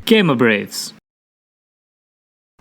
Gamer Braves.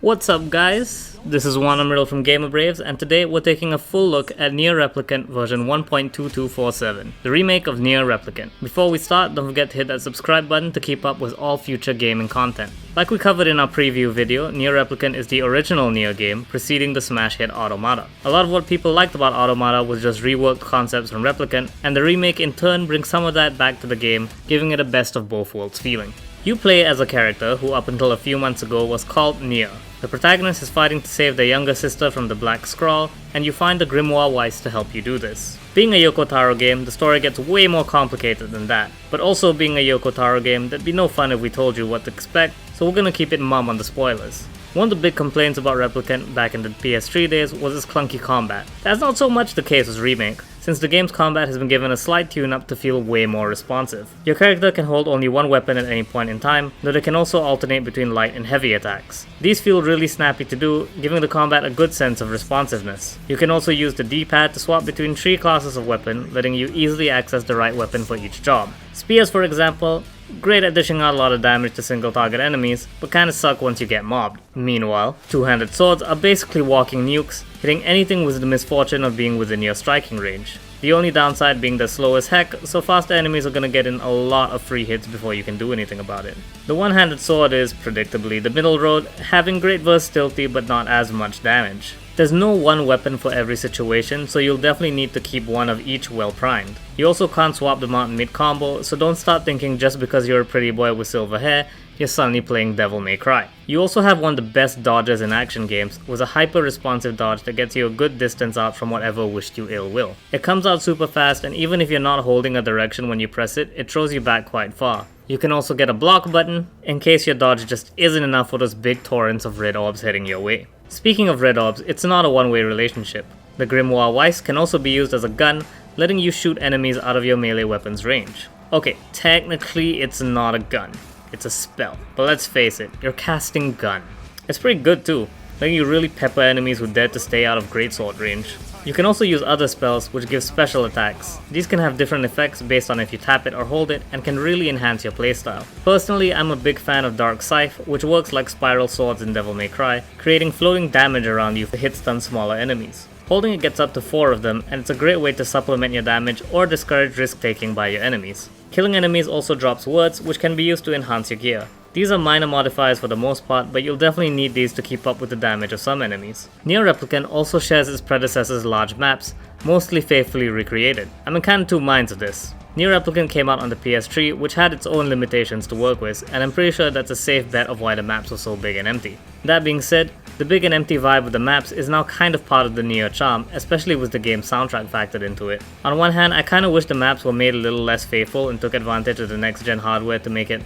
What's up guys, this is Wan Amirul from Gamer Braves, and today we're taking a full look at NieR Replicant version 1.2247, the remake of NieR Replicant. Before we start, don't forget to hit that subscribe button to keep up with all future gaming content. Like we covered in our preview video, NieR Replicant is the original NieR game, preceding the smash hit Automata. A lot of what people liked about Automata was just reworked concepts from Replicant, and the remake in turn brings some of that back to the game, giving it a best of both worlds feeling. You play as a character who up until a few months ago was called NieR. The protagonist is fighting to save their younger sister from the Black Scrawl, and you find the Grimoire Weiss to help you do this. Being a Yoko Taro game, the story gets way more complicated than that, but also being a Yoko Taro game, that'd be no fun if we told you what to expect, so we're gonna keep it mum on the spoilers. One of the big complaints about Replicant back in the PS3 days was its clunky combat. That's not so much the case with Remake, since the game's combat has been given a slight tune-up to feel way more responsive. Your character can hold only one weapon at any point in time, though they can also alternate between light and heavy attacks. These feel really snappy to do, giving the combat a good sense of responsiveness. You can also use the D-pad to swap between 3 classes of weapon, letting you easily access the right weapon for each job. Spears, for example, great at dishing out a lot of damage to single target enemies, but kinda suck once you get mobbed. Meanwhile, two-handed swords are basically walking nukes, hitting anything with the misfortune of being within your striking range. The only downside being they're slow as heck, so faster enemies are gonna get in a lot of free hits before you can do anything about it. The one-handed sword is, predictably, the middle road, having great versatility but not as much damage. There's no one weapon for every situation, so you'll definitely need to keep one of each well primed. You also can't swap them out in mid-combo, so don't start thinking just because you're a pretty boy with silver hair, you're suddenly playing Devil May Cry. You also have one of the best dodges in action games, with a hyper-responsive dodge that gets you a good distance out from whatever wished you ill will. It comes out super fast, and even if you're not holding a direction when you press it, it throws you back quite far. You can also get a block button, in case your dodge just isn't enough for those big torrents of red orbs heading your way. Speaking of red orbs, it's not a one-way relationship. The Grimoire Weiss can also be used as a gun, letting you shoot enemies out of your melee weapon's range. Okay, technically it's not a gun, it's a spell, but let's face it, you're casting gun. It's pretty good too, letting you really pepper enemies who dare to stay out of greatsword range. You can also use other spells which give special attacks. These can have different effects based on if you tap it or hold it, and can really enhance your playstyle. Personally, I'm a big fan of Dark Scythe, which works like spiral swords in Devil May Cry, creating floating damage around you to hit stun smaller enemies. Holding it gets up to 4 of them, and it's a great way to supplement your damage or discourage risk taking by your enemies. Killing enemies also drops words, which can be used to enhance your gear. These are minor modifiers for the most part, but you'll definitely need these to keep up with the damage of some enemies. NieR Replicant also shares its predecessor's large maps, mostly faithfully recreated. I'm in kinda two minds of this. NieR Replicant came out on the PS3, which had its own limitations to work with, and I'm pretty sure that's a safe bet of why the maps were so big and empty. That being said, the big and empty vibe of the maps is now kind of part of the NieR charm, especially with the game's soundtrack factored into it. On one hand, I kinda wish the maps were made a little less faithful and took advantage of the next gen hardware to make it,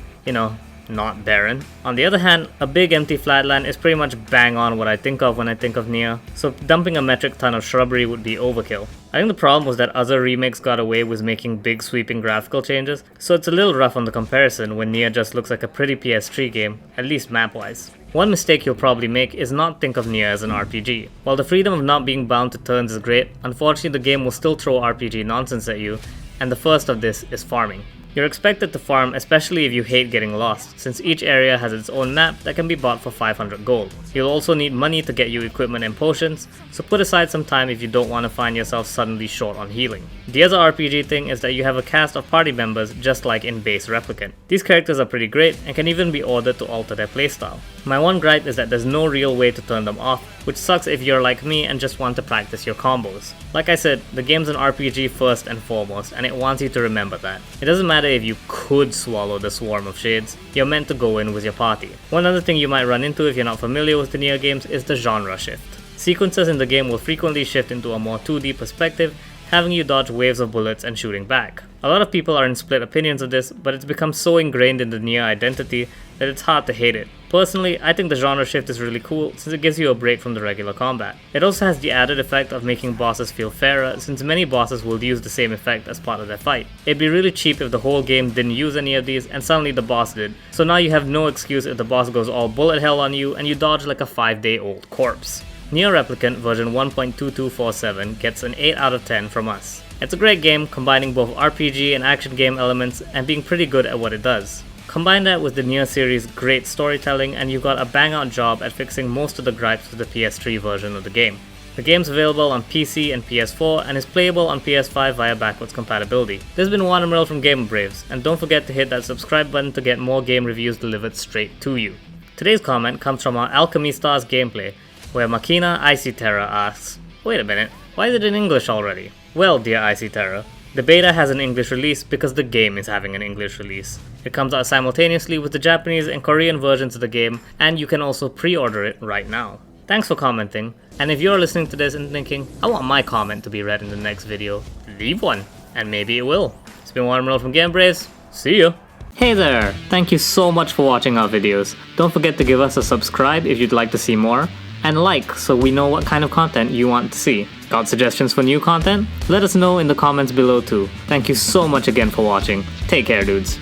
not barren. On the other hand, a big empty flatland is pretty much bang on what I think of when I think of NieR, so dumping a metric ton of shrubbery would be overkill. I think the problem was that other remakes got away with making big sweeping graphical changes, so it's a little rough on the comparison when NieR just looks like a pretty PS3 game, at least map-wise. One mistake you'll probably make is not think of NieR as an RPG. While the freedom of not being bound to turns is great, unfortunately the game will still throw RPG nonsense at you, and the first of this is farming. You're expected to farm, especially if you hate getting lost, since each area has its own map that can be bought for 500 gold. You'll also need money to get you equipment and potions, so put aside some time if you don't want to find yourself suddenly short on healing. The other RPG thing is that you have a cast of party members just like in base Replicant. These characters are pretty great and can even be ordered to alter their playstyle. My one gripe is that there's no real way to turn them off, which sucks if you're like me and just want to practice your combos. Like I said, the game's an RPG first and foremost, and it wants you to remember that. It doesn't matter if you could swallow the swarm of shades, you're meant to go in with your party. One other thing you might run into if you're not familiar with the NieR games is the genre shift. Sequences in the game will frequently shift into a more 2D perspective, having you dodge waves of bullets and shooting back. A lot of people are in split opinions of this, but it's become so ingrained in the NieR identity that it's hard to hate it. Personally, I think the genre shift is really cool since it gives you a break from the regular combat. It also has the added effect of making bosses feel fairer, since many bosses will use the same effect as part of their fight. It'd be really cheap if the whole game didn't use any of these and suddenly the boss did, so now you have no excuse if the boss goes all bullet hell on you and you dodge like a 5-day-old corpse. NieR Replicant version 1.2247 gets an 8 out of 10 from us. It's a great game, combining both RPG and action game elements and being pretty good at what it does. Combine that with the NieR series' great storytelling and you've got a bang-out job at fixing most of the gripes with the PS3 version of the game. The game's available on PC and PS4 and is playable on PS5 via backwards compatibility. This has been Wan Amirul from Game of Braves, and don't forget to hit that subscribe button to get more game reviews delivered straight to you. Today's comment comes from our Alchemy Stars gameplay, where Makina Icy Terror asks, "Wait a minute, why is it in English already?" Well, dear Icy Terror, the beta has an English release because the game is having an English release. It comes out simultaneously with the Japanese and Korean versions of the game, and you can also pre-order it right now. Thanks for commenting, and if you're listening to this and thinking, I want my comment to be read in the next video, leave one, and maybe it will. It's been Wan Amirul from Game Braves. See ya! Hey there! Thank you so much for watching our videos. Don't forget to give us a subscribe if you'd like to see more, and like so we know what kind of content you want to see. Got suggestions for new content? Let us know in the comments below too. Thank you so much again for watching. Take care, dudes.